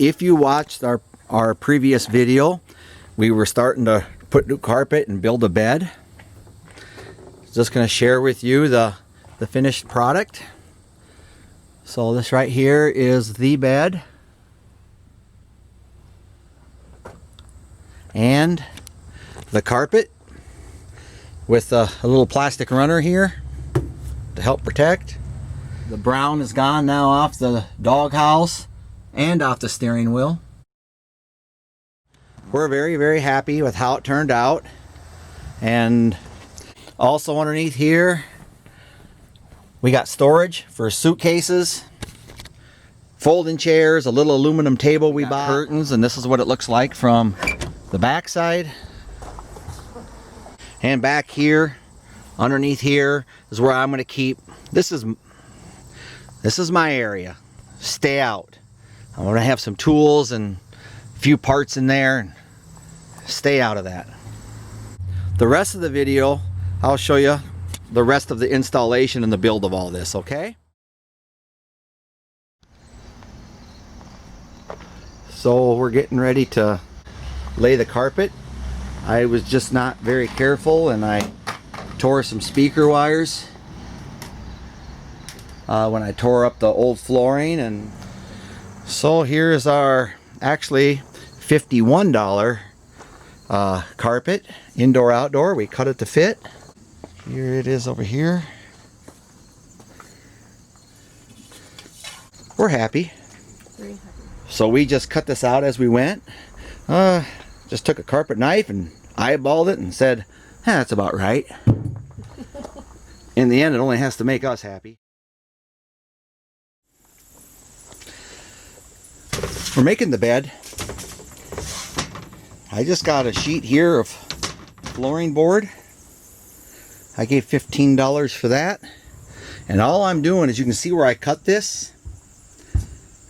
If you watched our previous video, we were starting to put new carpet and build a bed. Just going to share with you the finished product. So this right here is the bed. And the carpet with a little plastic runner here to help protect. The brown is gone now off the doghouse and off the steering wheel. We're very, very happy with how it turned out. And also underneath here, we got storage for suitcases, folding chairs, a little aluminum table we bought, curtains, and this is what it looks like from the back side. And back here, underneath here, is where I'm going to keep, this is my area. Stay out. I'm going to have some tools and a few parts in there, and stay out of that. The rest of the video, I'll show you the rest of the installation and the build of all this, okay? So we're getting ready to lay the carpet. I was just not very careful and I tore some speaker wires when I tore up the old flooring. And so here's our actually $51 carpet, indoor outdoor. We cut it to fit. Here it is over here. We're happy. Very happy. So we just cut this out as we went. Just took a carpet knife and eyeballed it and said, that's about right. In the end, it only has to make us happy. We're making the bed. I just got a sheet here of flooring board. I gave $15 for that. And all I'm doing is, you can see where I cut this.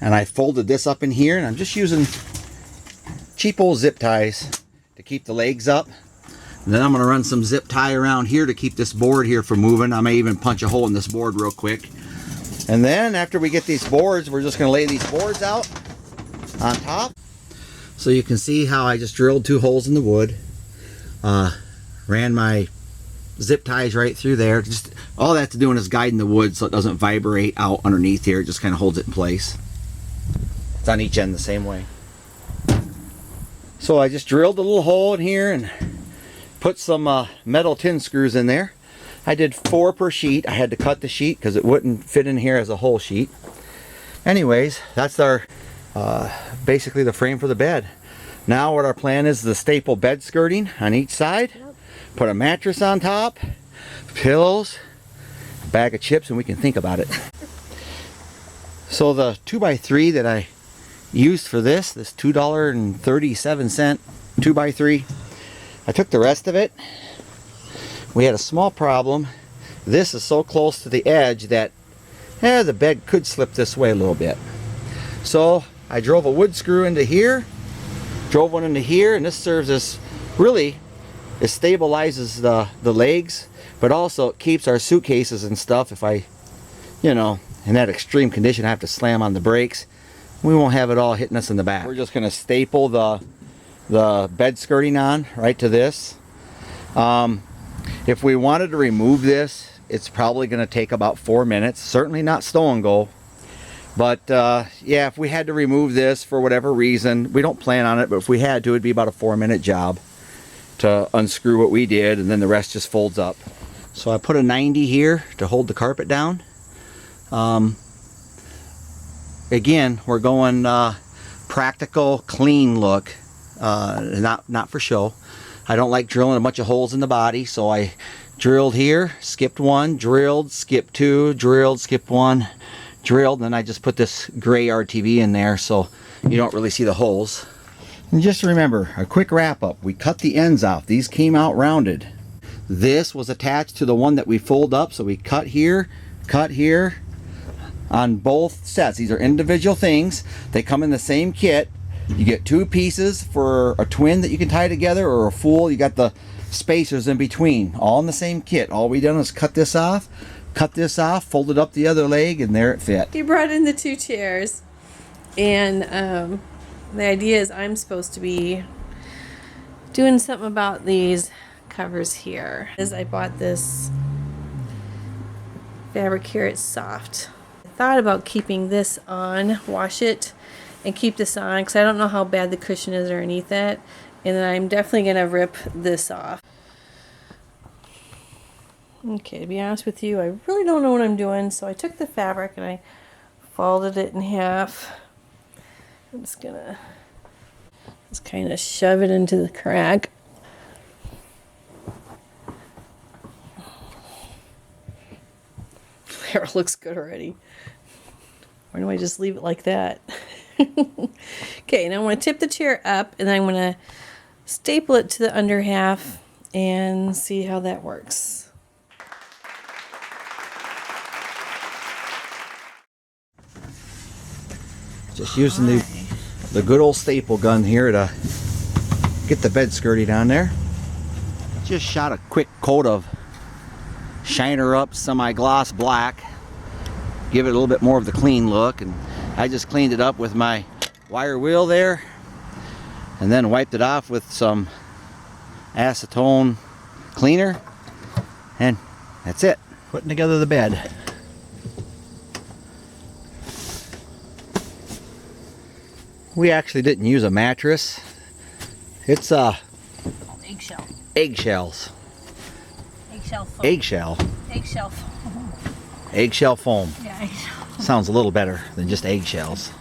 And I folded this up in here, and I'm just using cheap old zip ties to keep the legs up. And then I'm going to run some zip tie around here to keep this board here from moving. I may even punch a hole in this board real quick. And then after we get these boards, we're just going to lay these boards out on top. So you can see how I just drilled 2 holes in the wood. Ran my zip ties right through there. Just all that's doing is guiding the wood so it doesn't vibrate out underneath here. It just kind of holds it in place. It's on each end the same way. So I just drilled a little hole in here and put some metal tin screws in there. I did 4 per sheet. I had to cut the sheet because it wouldn't fit in here as a whole sheet. Anyways, that's our basically the frame for the bed. Now what our plan is to staple bed skirting on each side. Yep. Put a mattress on top, pillows, a bag of chips, and we can think about it. So the 2x3 that I used for this $2.37 2x3, I took the rest of it. We had a small problem. This is so close to the edge that the bed could slip this way a little bit. So I drove a wood screw into here, drove one into here, and this serves as, really, it stabilizes the legs, but also it keeps our suitcases and stuff. If I, in that extreme condition, I have to slam on the brakes, we won't have it all hitting us in the back. We're just going to staple the bed skirting on right to this. If we wanted to remove this, it's probably going to take about 4 minutes. Certainly not stow and go. But yeah, if we had to remove this for whatever reason, we don't plan on it, but if we had to, it'd be about a 4-minute job to unscrew what we did, and then the rest just folds up. So I put a 90 here to hold the carpet down. Again, we're going practical, clean look, not for show. I don't like drilling a bunch of holes in the body, so I drilled here, skipped 1, drilled, skipped 2, drilled, skipped 1, drilled, and then I just put this gray RTV in there so you don't really see the holes. And just remember, a quick wrap up, we cut the ends off. These came out rounded. This was attached to the one that we fold up, so we cut here on both sets. These are individual things. They come in the same kit. You get 2 pieces for a twin that you can tie together, or a full. You got the spacers in between, all in the same kit. All we done is cut this off, folded up the other leg, and there it fit. He brought in the 2 chairs, and The idea is I'm supposed to be doing something about these covers here. As I bought this fabric here, it's soft. I thought about keeping this on, wash it, and keep this on because I don't know how bad the cushion is underneath it. And then I'm definitely gonna rip this off. Okay, to be honest with you, I really don't know what I'm doing, so I took the fabric and I folded it in half. I'm just gonna kind of shove it into the crack. There, it looks good already. Or do I just leave it like that? Okay, now I'm going to tip the chair up and then I'm going to staple it to the under half and see how that works. Just using the good old staple gun here to get the bed skirting on there. Just shot a quick coat of Shiner Up semi-gloss black, give it a little bit more of the clean look, and I just cleaned it up with my wire wheel there and then wiped it off with some acetone cleaner, and that's it. Putting together the bed. We actually didn't use a mattress. It's Eggshell. Eggshells. Eggshell foam. Eggshell. Eggshell foam. Eggshell foam. Yeah, eggshell. Sounds a little better than just eggshells.